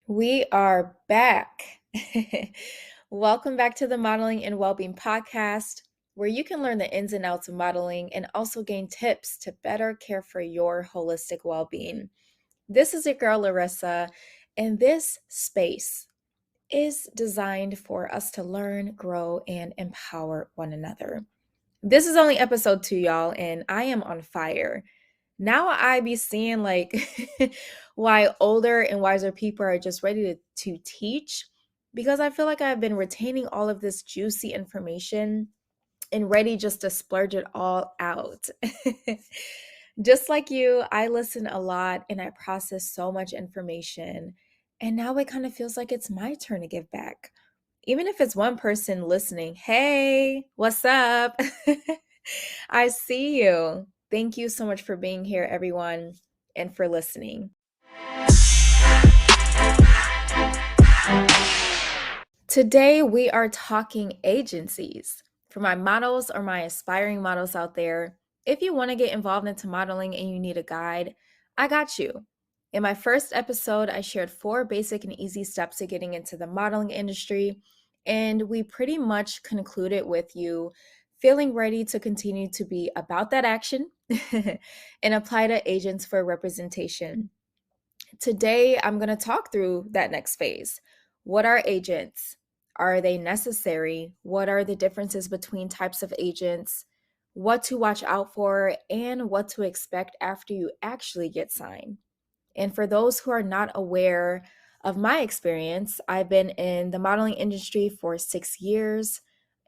We are back. Welcome back to the Modeling and Wellbeing Podcast, where you can learn the ins and outs of modeling and also gain tips to better care for your holistic well-being. This is your girl, Larissa, and this space is designed for us to learn, grow, and empower one another. This is only episode 2, y'all, and I am on fire. Now I be seeing why older and wiser people are just ready to teach, because I feel like I've been retaining all of this juicy information and ready just to splurge it all out. Just like you, I listen a lot and I process so much information. And now it kind of feels like it's my turn to give back. Even if it's one person listening, hey, what's up? I see you. Thank you so much for being here, everyone, and for listening. Today, we are talking agencies. For my models or my aspiring models out there, if you want to get involved into modeling and you need a guide, I got you. In my first episode, I shared 4 basic and easy steps to getting into the modeling industry, and we pretty much concluded with you feeling ready to continue to be about that action and apply to agents for representation. Today, I'm going to talk through that next phase. What are agents? Are they necessary? What are the differences between types of agents? What to watch out for, and what to expect after you actually get signed. And for those who are not aware of my experience, I've been in the modeling industry for 6 years,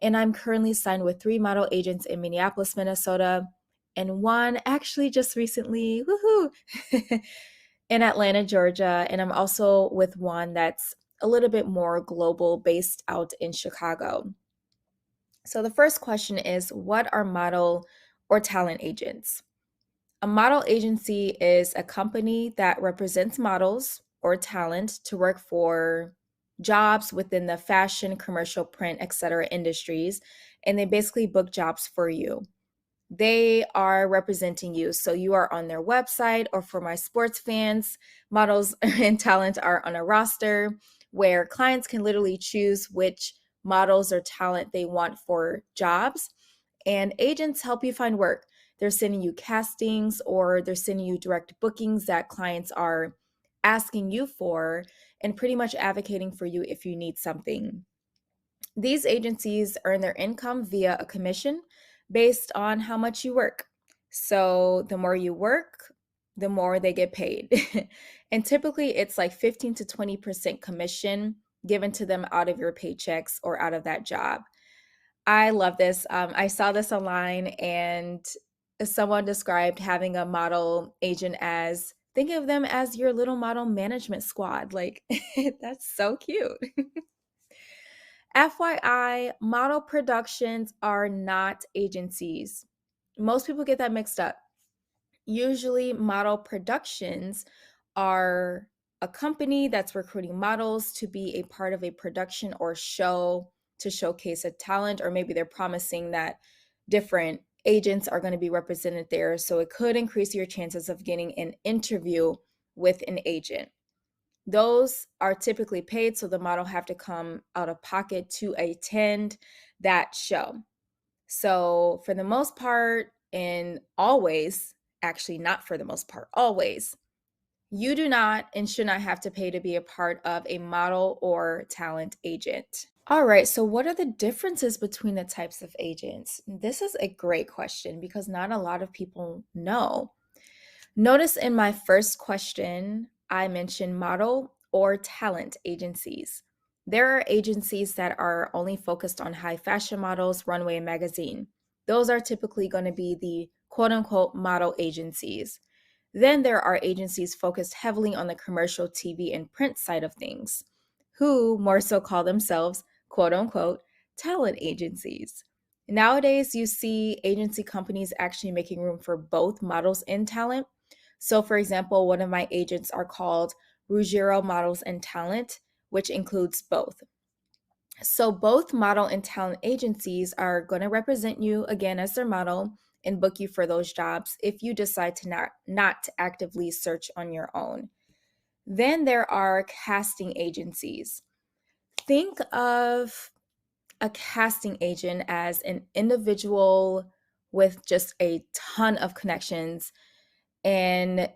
and I'm currently signed with 3 model agents in Minneapolis, Minnesota, and one actually just recently, woohoo, in Atlanta, Georgia. And I'm also with one that's a little bit more global, based out in Chicago. So the first question is, what are model or talent agents? A model agency is a company that represents models or talent to work for jobs within the fashion, commercial, print, etc. industries, and they basically book jobs for you. They are representing you. So you are on their website, or for my sports fans, models and talent are on a roster where clients can literally choose which models or talent they want for jobs. And agents help you find work. They're sending you castings, or they're sending you direct bookings that clients are asking you for, and pretty much advocating for you if you need something. These agencies earn their income via a commission based on how much you work. So the more you work, the more they get paid. And typically it's like 15 to 20% commission given to them out of your paychecks or out of that job. I love this. I saw this online, and someone described having a model agent as, think of them as your little model management squad. Like, that's so cute. FYI, model productions are not agencies. Most people get that mixed up. Usually, model productions are a company that's recruiting models to be a part of a production or show to showcase a talent, or maybe they're promising that different agents are going to be represented there. So it could increase your chances of getting an interview with an agent. Those are typically paid, so the model have to come out of pocket to attend that show. So for the most part, and always, actually not for the most part, always, you do not and should not have to pay to be a part of a model or talent agent. All right, so what are the differences between the types of agents? This is a great question because not a lot of people know. Notice in my first question, I mentioned model or talent agencies. There are agencies that are only focused on high fashion models, runway, and magazine. Those are typically going to be the quote unquote model agencies. Then there are agencies focused heavily on the commercial, TV, and print side of things, who more so call themselves quote unquote talent agencies. Nowadays, you see agency companies actually making room for both models and talent. So, for example, one of my agents are called Ruggiero Models and Talent, which includes both. So, both model and talent agencies are going to represent you again as their model and book you for those jobs if you decide to not actively search on your own. Then there are casting agencies. Think of a casting agent as an individual with just a ton of connections, and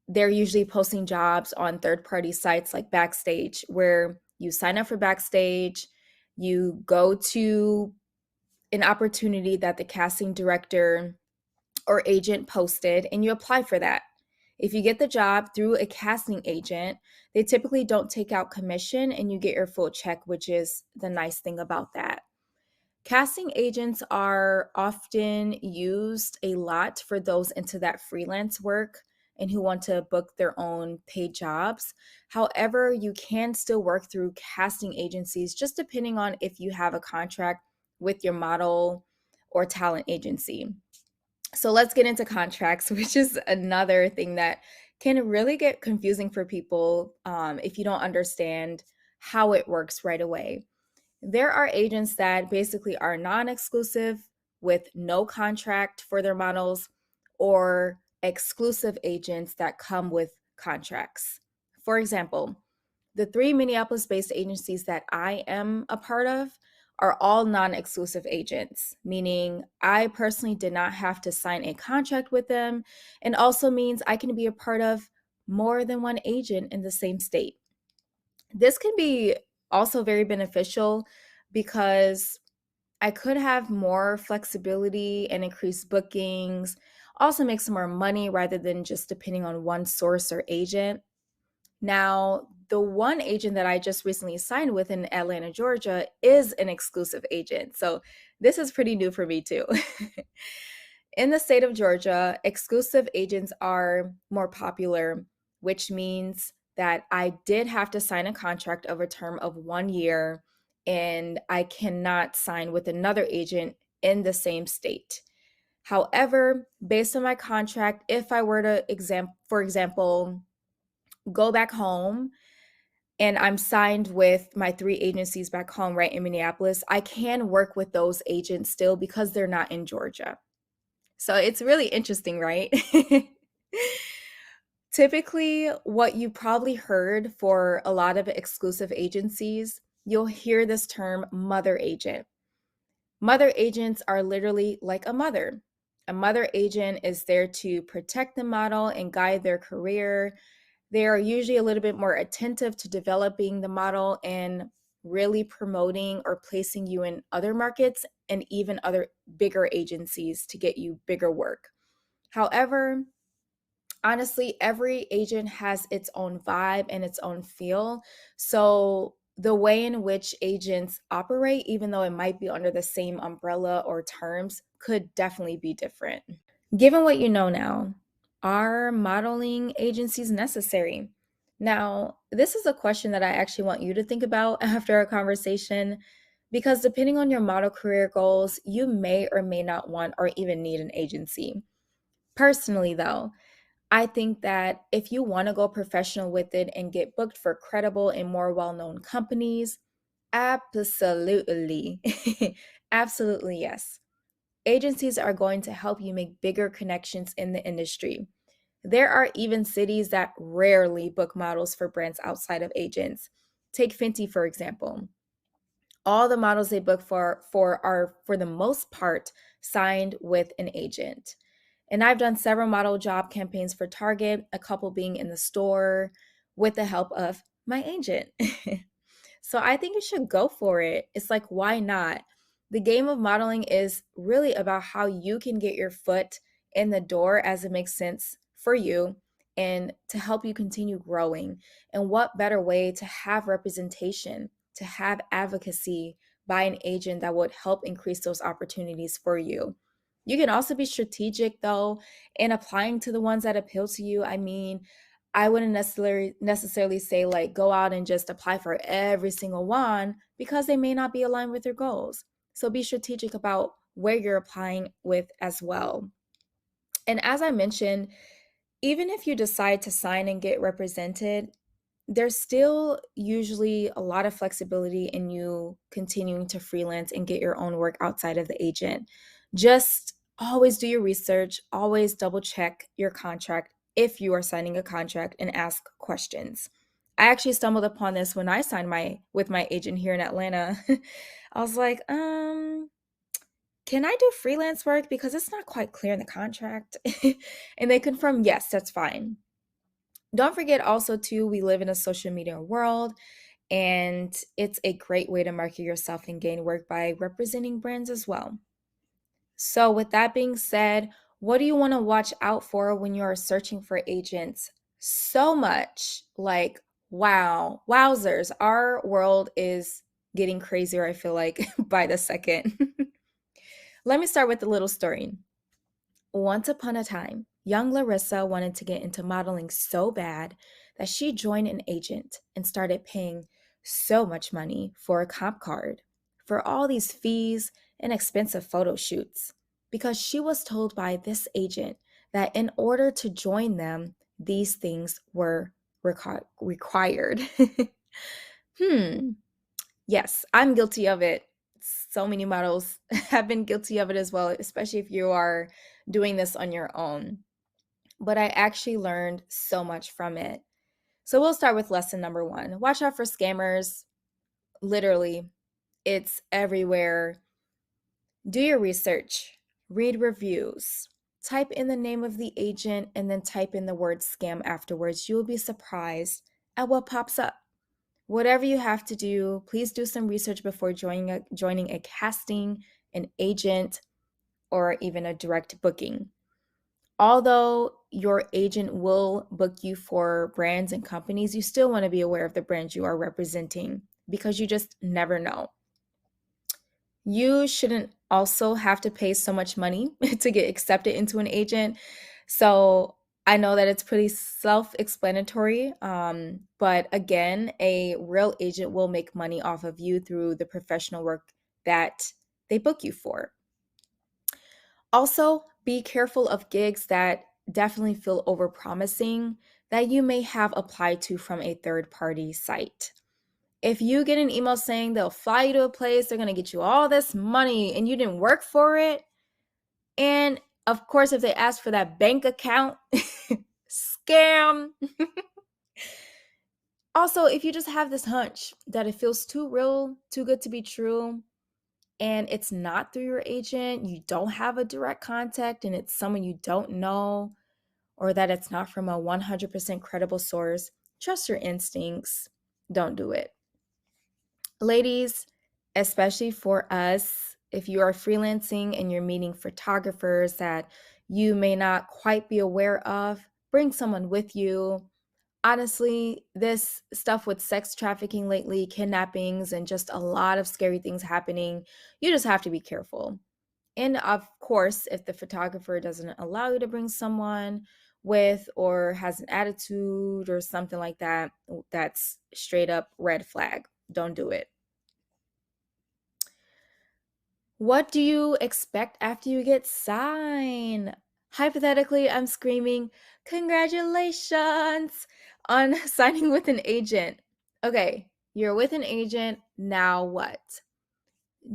they're usually posting jobs on third-party sites like Backstage, where you sign up for Backstage, you go to an opportunity that the casting director or agent posted, and you apply for that. If you get the job through a casting agent, they typically don't take out commission and you get your full check, which is the nice thing about that. Casting agents are often used a lot for those into that freelance work and who want to book their own paid jobs. However, you can still work through casting agencies just depending on if you have a contract with your model or talent agency. So let's get into contracts, which is another thing that can really get confusing for people if you don't understand how it works right away. There are agents that basically are non exclusive with no contract for their models, or exclusive agents that come with contracts. For example, the three Minneapolis based agencies that I am a part of are all non exclusive agents, meaning I personally did not have to sign a contract with them, and also means I can be a part of more than one agent in the same state. This can be also very beneficial because I could have more flexibility and increase bookings, also make some more money rather than just depending on one source or agent. Now, the one agent that I just recently signed with in Atlanta, Georgia, is an exclusive agent. So this is pretty new for me too. In the state of Georgia, exclusive agents are more popular, which means that I did have to sign a contract of a term of 1 year, and I cannot sign with another agent in the same state. However, based on my contract, if I were to, for example, go back home and I'm signed with my three agencies back home right in Minneapolis, I can work with those agents still because they're not in Georgia. So it's really interesting, right? Typically, what you probably heard for a lot of exclusive agencies, you'll hear this term mother agent. Mother agents are literally like a mother. A mother agent is there to protect the model and guide their career. They are usually a little bit more attentive to developing the model and really promoting or placing you in other markets and even other bigger agencies to get you bigger work. However, honestly, every agent has its own vibe and its own feel. So the way in which agents operate, even though it might be under the same umbrella or terms, could definitely be different. Given what you know now, are modeling agencies necessary? Now, this is a question that I actually want you to think about after our conversation, because depending on your model career goals, you may or may not want or even need an agency. Personally, though, I think that if you want to go professional with it and get booked for credible and more well known companies, absolutely, absolutely yes. Agencies are going to help you make bigger connections in the industry. There are even cities that rarely book models for brands outside of agents. Take Fenty, for example. All the models they book for are, for the most part, signed with an agent. And I've done several model job campaigns for Target, a couple being in the store with the help of my agent. So I think you should go for it. It's like, why not? The game of modeling is really about how you can get your foot in the door as it makes sense for you and to help you continue growing. And what better way to have representation, to have advocacy by an agent that would help increase those opportunities for you. You can also be strategic though in applying to the ones that appeal to you. I mean, I wouldn't necessarily say like go out and just apply for every single one because they may not be aligned with your goals. So be strategic about where you're applying with as well. And as I mentioned, even if you decide to sign and get represented, there's still usually a lot of flexibility in you continuing to freelance and get your own work outside of the agent. Just always do your research, always double check your contract if you are signing a contract and ask questions. I actually stumbled upon this when I signed with my agent here in Atlanta. I was like, can I do freelance work because it's not quite clear in the contract? And they confirmed, yes, that's fine. Don't forget also too, we live in a social media world, and it's a great way to market yourself and gain work by representing brands as well. So, with that being said, what do you want to watch out for when you are searching for agents? So much like, wow, wowzers, our world is getting crazier, I feel like, by the second. Let me start with a little story. Once upon a time, young Larissa wanted to get into modeling so bad that she joined an agent and started paying so much money for a comp card, for all these fees and expensive photo shoots, because she was told by this agent that in order to join them, these things were required. Yes, I'm guilty of it. So many models have been guilty of it as well, especially if you are doing this on your own. But I actually learned so much from it. So we'll start with lesson number one. Watch out for scammers. Literally, it's everywhere. Do your research, read reviews, type in the name of the agent, and then type in the word scam afterwards. You will be surprised at what pops up. Whatever you have to do, please do some research before joining a casting, an agent, or even a direct booking. Although your agent will book you for brands and companies, you still want to be aware of the brands you are representing because you just never know. You shouldn't also have to pay so much money to get accepted into an agent. So I know that it's pretty self-explanatory, but again, a real agent will make money off of you through the professional work that they book you for. Also, be careful of gigs that definitely feel overpromising that you may have applied to from a third-party site. If you get an email saying they'll fly you to a place, they're going to get you all this money and you didn't work for it, and of course, if they ask for that bank account, scam. Also, if you just have this hunch that it feels too real, too good to be true, and it's not through your agent, you don't have a direct contact, and it's someone you don't know, or that it's not from a 100% credible source, trust your instincts. Don't do it. Ladies, especially for us, if you are freelancing and you're meeting photographers that you may not quite be aware of, bring someone with you. Honestly, this stuff with sex trafficking lately, kidnappings, and just a lot of scary things happening, you just have to be careful. And of course, if the photographer doesn't allow you to bring someone with or has an attitude or something like that, that's straight up red flag. Don't do it. What do you expect after you get signed? Hypothetically, I'm screaming, congratulations on signing with an agent. Okay, you're with an agent. Now what?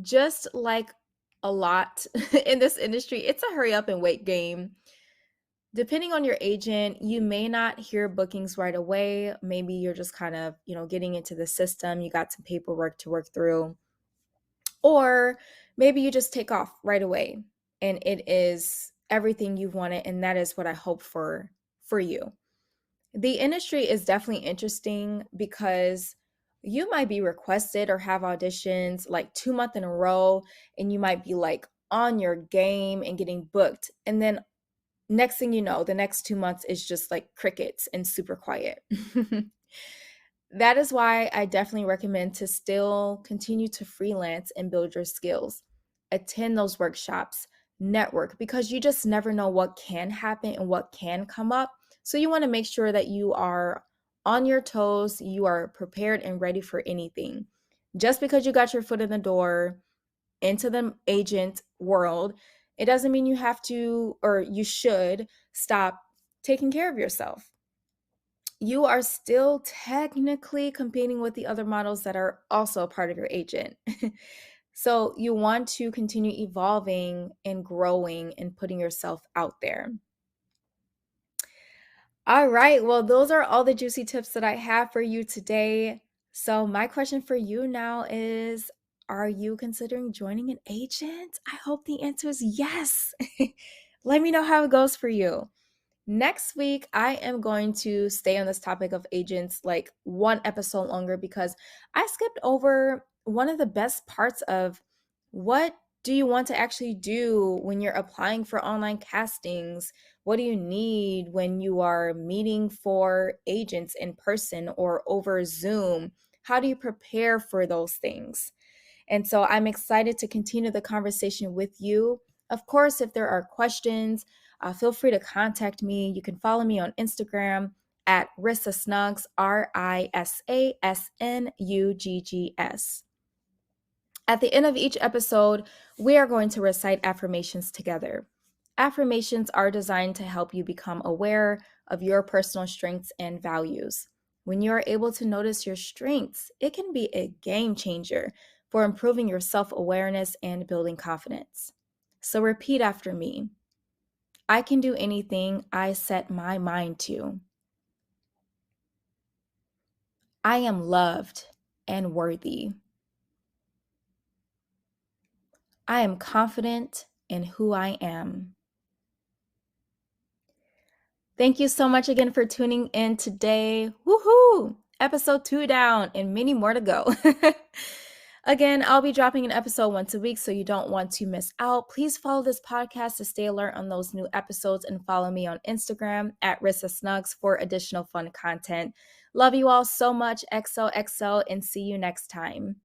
Just like a lot in this industry, it's a hurry up and wait game. Depending on your agent, you may not hear bookings right away. Maybe you're just kind of, getting into the system. You got some paperwork to work through. Or maybe you just take off right away and it is everything you've wanted, and that is what I hope for you. The industry is definitely interesting because you might be requested or have auditions like 2 months in a row, and you might be like on your game and getting booked. And then next thing you know, the next 2 months is just like crickets and super quiet. That is why I definitely recommend to still continue to freelance and build your skills. Attend those workshops, network, because you just never know what can happen and what can come up. So you want to make sure that you are on your toes, you are prepared and ready for anything. Just because you got your foot in the door into the agent world, it doesn't mean you have to or you should stop taking care of yourself. You are still technically competing with the other models that are also a part of your agent. So you want to continue evolving and growing and putting yourself out there. All right. Well, those are all the juicy tips that I have for you today. So, my question for you now is, are you considering joining an agent? I hope the answer is yes. Let me know how it goes for you. Next week, I am going to stay on this topic of agents like one episode longer because I skipped over one of the best parts of what do you want to actually do when you're applying for online castings? What do you need when you are meeting for agents in person or over Zoom? How do you prepare for those things? And so I'm excited to continue the conversation with you. Of course, if there are questions, feel free to contact me. You can follow me on Instagram at Rissa Snugs, RISASNUGGS. At the end of each episode, we are going to recite affirmations together. Affirmations are designed to help you become aware of your personal strengths and values. When you are able to notice your strengths, it can be a game changer for improving your self awareness and building confidence. So repeat after me. I can do anything I set my mind to. I am loved and worthy. I am confident in who I am. Thank you so much again for tuning in today. Woohoo! Episode 2 down and many more to go. Again, I'll be dropping an episode once a week, so you don't want to miss out. Please follow this podcast to stay alert on those new episodes and follow me on Instagram at Rissa Snugs for additional fun content. Love you all so much. XOXO, and see you next time.